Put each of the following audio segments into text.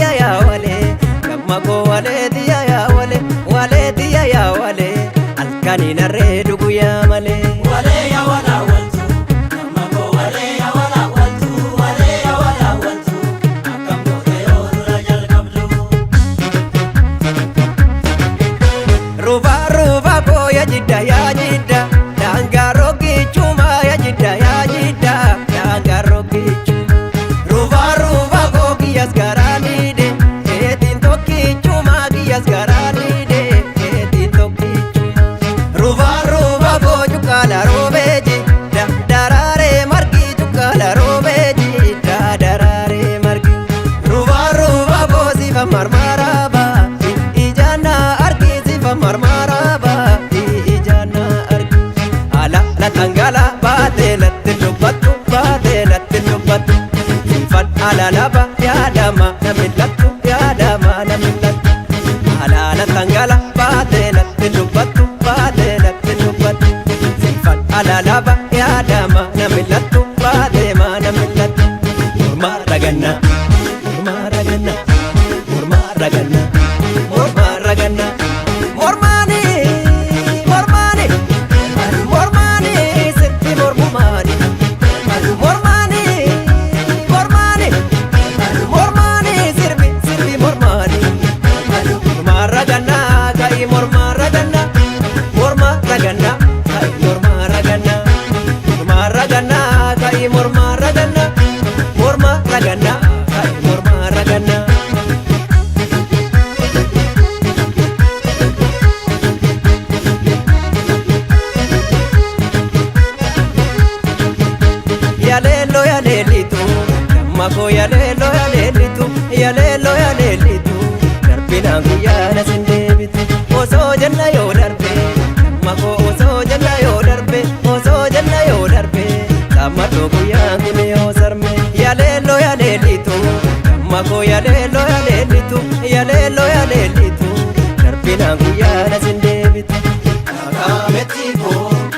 diya ya wale Gamako wale diya ya wale diya ya wale Alkani narre dugu ya male Wale ya wala waltu Gamako wale ya wala waltu Wale ya wala waltu Akam dote oru rajal kabdu Ruba ruba ko ya jidda Danga rogi chuma ya jidda Danga rogi chuma Ruba ruba ko kiyas garani de Etin toki chuma kiyas garani de Etin toki chuma Ruba ruba ko chukala robeji Darare margi chukala robeji Darare margi Ruba ruba ko sifa marmaraba Ijana argi sifa marmaraba Ijana argi Ala la tangala badelatti lubbatu Sifat ala laba yaadama namillatu Ala la tangala badelatti lubbatu Sifat ala laba yaadama namillatu Morma raganna Mormani sirti mormumani Mormani sirbi mormani Morma raganna kai morma raganna kai morma raganna kai morma raganna Yalelo yalelitu Gamako yalelo yalelitu Darbina guyana sindebitu Oso janna yo darbe Gamako oso janna yo darbe Tamado guyangune yo sarme Yalelo yalelitu Gamako yalelo yalelitu Darbina guyana sindebitu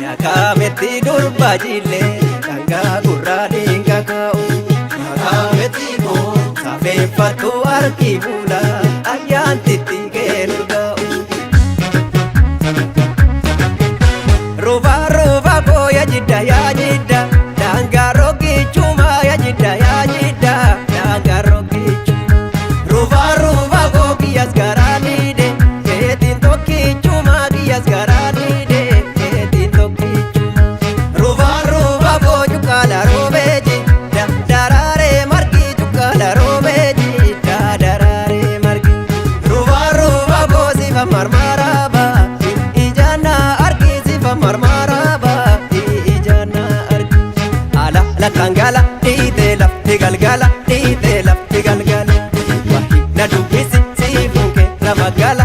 Yakametti durba jille Kanga gurra dinga kau Yakametti ko Safeeffatu arki bula Ayyaan tittige nurga'u Ruba ruba ko ya jidda Danga rogi chuma ya jidda Danga rogi chuma Ruba ruba ko kiyas garani de Keetin tokki chuma kiyas garani de Keetin tokki chuma Ruba ruba ko chukala robeji Darare margi chukala robeji Darare margi Ruba ruba ko sifa marmaraba Ijana argi sifa marmaraba Ijana argi Ala la tangala ite lafti galgala Wahi na dubbisi sifunke ramagala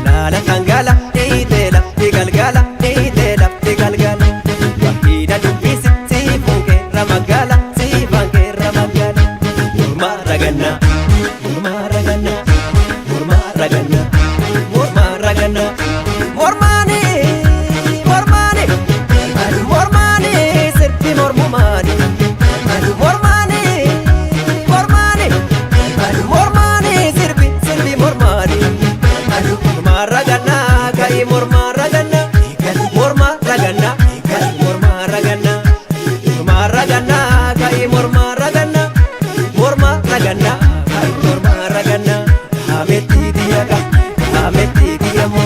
Ala la tangala ite lafti galgala Wahi na dubbisi sifunke ramagala Morma raganna Mormani sirti mormumani Mormani sirbi mormani Morma raganna kai morma raganna kai morma raganna Hametti diya mo